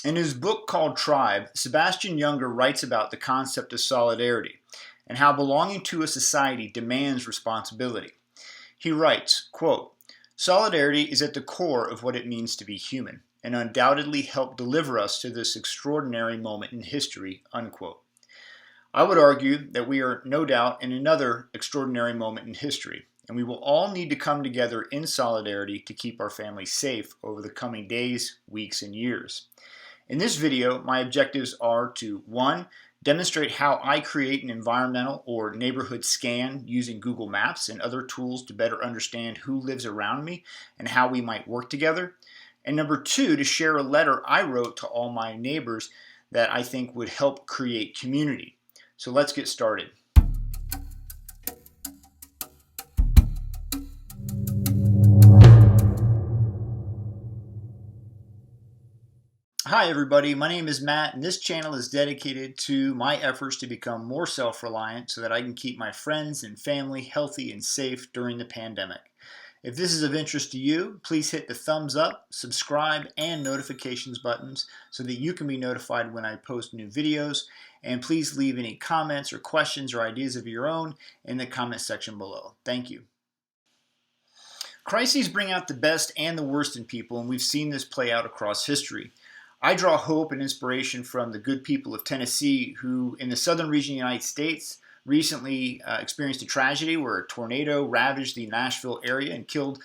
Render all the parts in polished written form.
In his book called Tribe, Sebastian Junger writes about the concept of solidarity and how belonging to a society demands responsibility. He writes, quote, "Solidarity is at the core of what it means to be human, and undoubtedly helped deliver us to this extraordinary moment in history," unquote. I would argue that we are no doubt in another extraordinary moment in history, and we will all need to come together in solidarity to keep our families safe over the coming days, weeks, and years. In this video, my objectives are to 1. Demonstrate how I create an environmental or neighborhood scan using Google Maps and other tools to better understand who lives around me and how we might work together. And number 2, to share a letter I wrote to all my neighbors that I think would help create community. So let's get started. Hi everybody, my name is Matt and this channel is dedicated to my efforts to become more self-reliant so that I can keep my friends and family healthy and safe during the pandemic. If this is of interest to you, please hit the thumbs up, subscribe, and notifications buttons so that you can be notified when I post new videos. And please leave any comments or questions or ideas of your own in the comment section below. Thank you. Crises bring out the best and the worst in people, and we've seen this play out across history. I draw hope and inspiration from the good people of Tennessee who, in the southern region of the United States, recently experienced a tragedy where a tornado ravaged the Nashville area and killed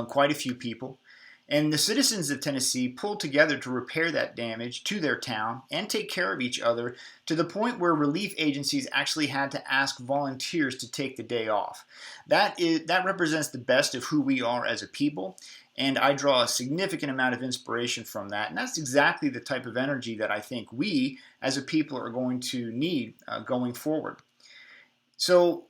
quite a few people. And the citizens of Tennessee pulled together to repair that damage to their town and take care of each other to the point where relief agencies actually had to ask volunteers to take the day off. That represents the best of who we are as a people, and I draw a significant amount of inspiration from that. And that's exactly the type of energy that I think we as a people are going to need going forward. So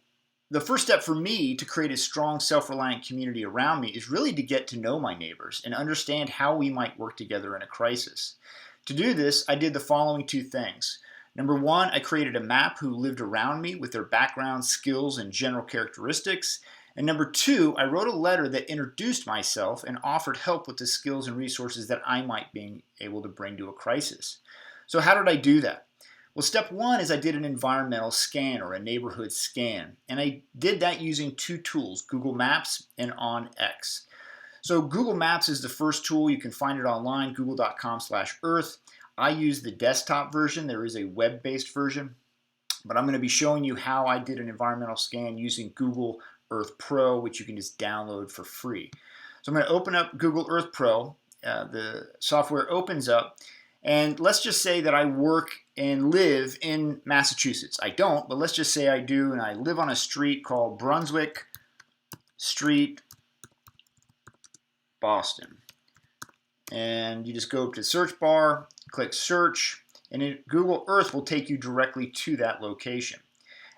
the first step for me to create a strong self-reliant community around me is really to get to know my neighbors and understand how we might work together in a crisis. To do this, I did the following 2 things. Number 1, I created a map who lived around me with their background, skills, and general characteristics. And number 2, I wrote a letter that introduced myself and offered help with the skills and resources that I might be able to bring to a crisis. So how did I do that? Well, step 1 is I did an environmental scan or a neighborhood scan. And I did that using 2 tools, Google Maps and OnX. So Google Maps is the first tool. You can find it online, google.com/earth. I use the desktop version. There is a web-based version. But I'm going to be showing you how I did an environmental scan using Google Earth Pro, which you can just download for free. So I'm going to open up Google Earth Pro. The software opens up. And let's just say that I work and live in Massachusetts. I don't, but let's just say I do, and I live on a street called Brunswick Street, Boston. And you just go up to the search bar, click search, and Google Earth will take you directly to that location.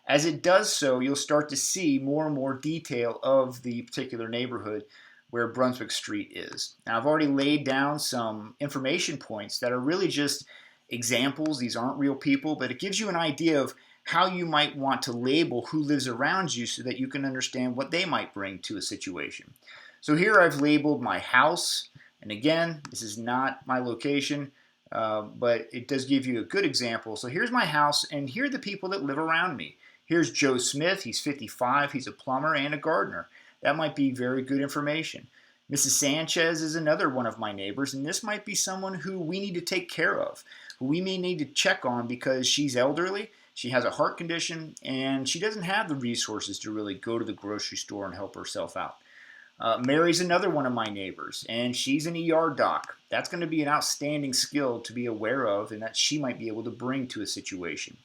As it does so, you'll start to see more and more detail of the particular neighborhood where Brunswick Street is. Now, I've already laid down some information points that are really just examples. These aren't real people, but it gives you an idea of how you might want to label who lives around you so that you can understand what they might bring to a situation. So here I've labeled my house, and again, this is not my location, but it does give you a good example. So here's my house, and here are the people that live around me. Here's Joe Smith. He's 55. He's a plumber and a gardener. That might be very good information. Mrs. Sanchez is another one of my neighbors, and this might be someone who we need to take care of, who we may need to check on because she's elderly, she has a heart condition, and she doesn't have the resources to really go to the grocery store and help herself out. Mary's another one of my neighbors, and she's an ER doc. That's going to be an outstanding skill to be aware of and that she might be able to bring to a situation.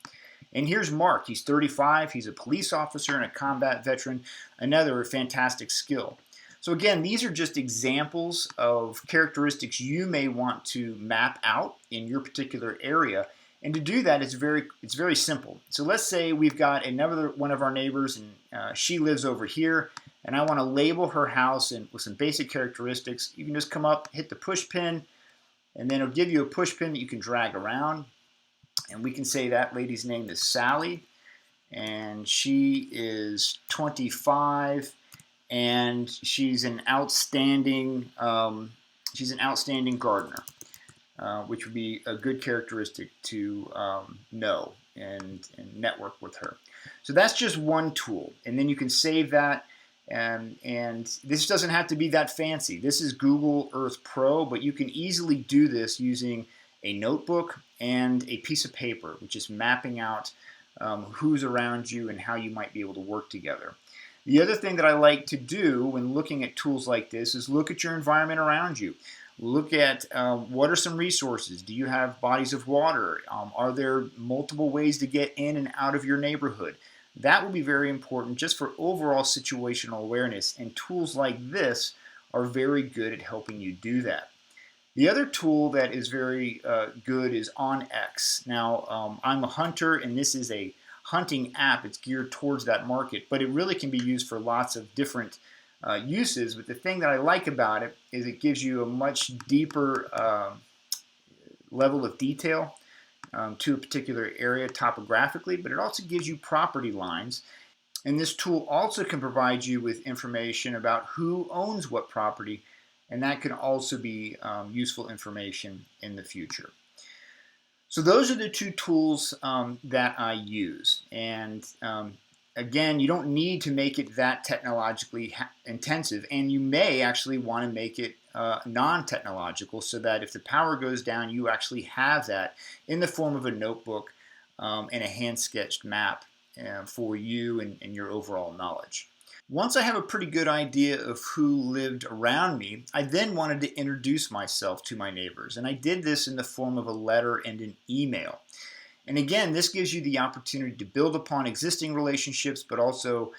And here's Mark. He's 35. He's a police officer and a combat veteran. Another fantastic skill. So again, these are just examples of characteristics you may want to map out in your particular area. And to do that, it's very simple. So let's say we've got another one of our neighbors, and she lives over here, and I want to label her house and with some basic characteristics. You can just come up, hit the push pin, and then it'll give you a push pin that you can drag around. And we can say that lady's name is Sally, and she is 25, and she's an outstanding gardener. which would be a good characteristic to know and network with her. So that's just one tool, and then you can save that. And this doesn't have to be that fancy. This is Google Earth Pro, but you can easily do this using a notebook and a piece of paper, which is mapping out who's around you and how you might be able to work together. The other thing that I like to do when looking at tools like this is look at your environment around you. Look at what are some resources. Do you have bodies of water? Are there multiple ways to get in and out of your neighborhood? That will be very important just for overall situational awareness, and tools like this are very good at helping you do that. The other tool that is very good is OnX. Now, I'm a hunter, and this is a hunting app. It's geared towards that market, but it really can be used for lots of different uses. But the thing that I like about it is it gives you a much deeper level of detail to a particular area topographically, but it also gives you property lines. And this tool also can provide you with information about who owns what property, and that can also be useful information in the future. So those are the two tools that I use. And again, you don't need to make it that technologically intensive, and you may actually want to make it non-technological so that if the power goes down, you actually have that in the form of a notebook and a hand-sketched map for you and your overall knowledge. Once I have a pretty good idea of who lived around me, I then wanted to introduce myself to my neighbors, and I did this in the form of a letter and an email. And again, this gives you the opportunity to build upon existing relationships, but also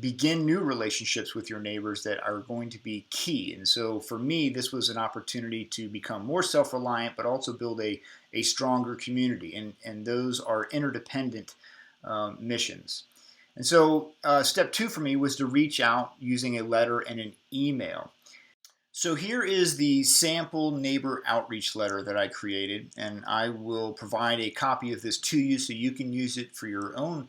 begin new relationships with your neighbors that are going to be key. And so for me, this was an opportunity to become more self-reliant, but also build a stronger community. And those are interdependent missions. And so step 2 for me was to reach out using a letter and an email. So here is the sample neighbor outreach letter that I created, and I will provide a copy of this to you so you can use it for your own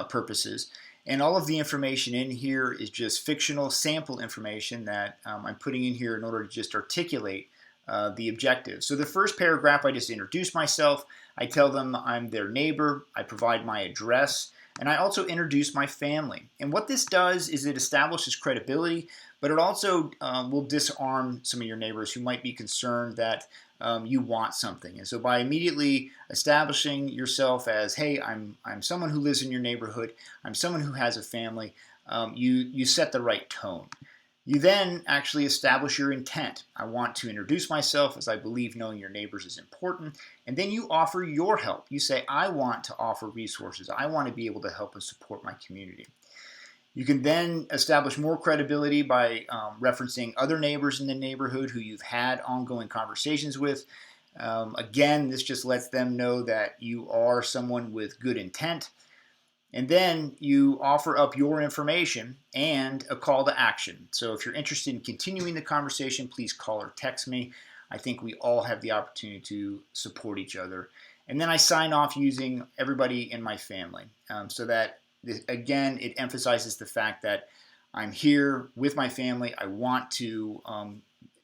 purposes. And all of the information in here is just fictional sample information that I'm putting in here in order to just articulate the objective. So the first paragraph, I just introduce myself. I tell them I'm their neighbor. I provide my address. And I also introduce my family. And what this does is it establishes credibility, but it also will disarm some of your neighbors who might be concerned that you want something. And so by immediately establishing yourself as, hey, I'm someone who lives in your neighborhood, I'm someone who has a family, you set the right tone. You then actually establish your intent. I want to introduce myself as I believe knowing your neighbors is important. And then you offer your help. You say, I want to offer resources. I want to be able to help and support my community. You can then establish more credibility by referencing other neighbors in the neighborhood who you've had ongoing conversations with. Again, this just lets them know that you are someone with good intent. And then you offer up your information and a call to action. So if you're interested in continuing the conversation, please call or text me. I think we all have the opportunity to support each other. And then I sign off using everybody in my family so that, again, it emphasizes the fact that I'm here with my family. I want to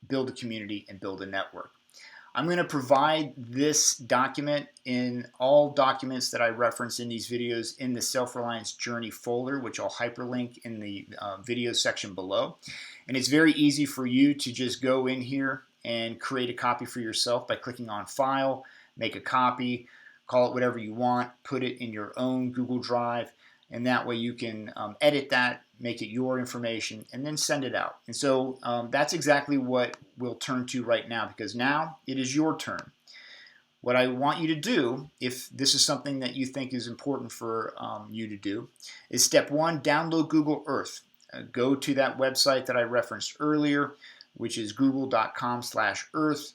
build a community and build a network. I'm going to provide this document in all documents that I reference in these videos in the Self-Reliance Journey folder, which I'll hyperlink in the video section below. And it's very easy for you to just go in here and create a copy for yourself by clicking on File, make a copy, call it whatever you want, put it in your own Google Drive, and that way you can edit that, make it your information, and then send it out. And so that's exactly what we'll turn to right now, because now it is your turn. What I want you to do, if this is something that you think is important for you to do, is step 1, download Google Earth. Go to that website that I referenced earlier, which is google.com/earth.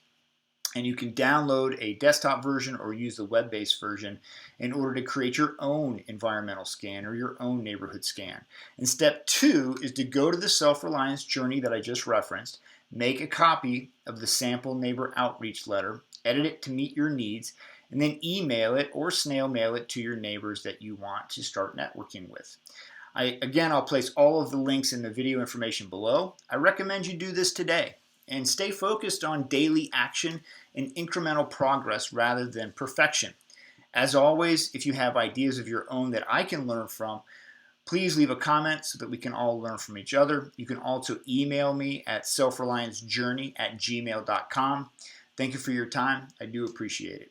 And you can download a desktop version or use the web-based version in order to create your own environmental scan or your own neighborhood scan. And step 2 is to go to the self-reliance journey that I just referenced, make a copy of the sample neighbor outreach letter, edit it to meet your needs, and then email it or snail mail it to your neighbors that you want to start networking with. I'll place all of the links in the video information below. I recommend you do this today. and stay focused on daily action and incremental progress rather than perfection. As always, if you have ideas of your own that I can learn from, please leave a comment so that we can all learn from each other. You can also email me at selfreliancejourney@gmail.com. Thank you for your time. I do appreciate it.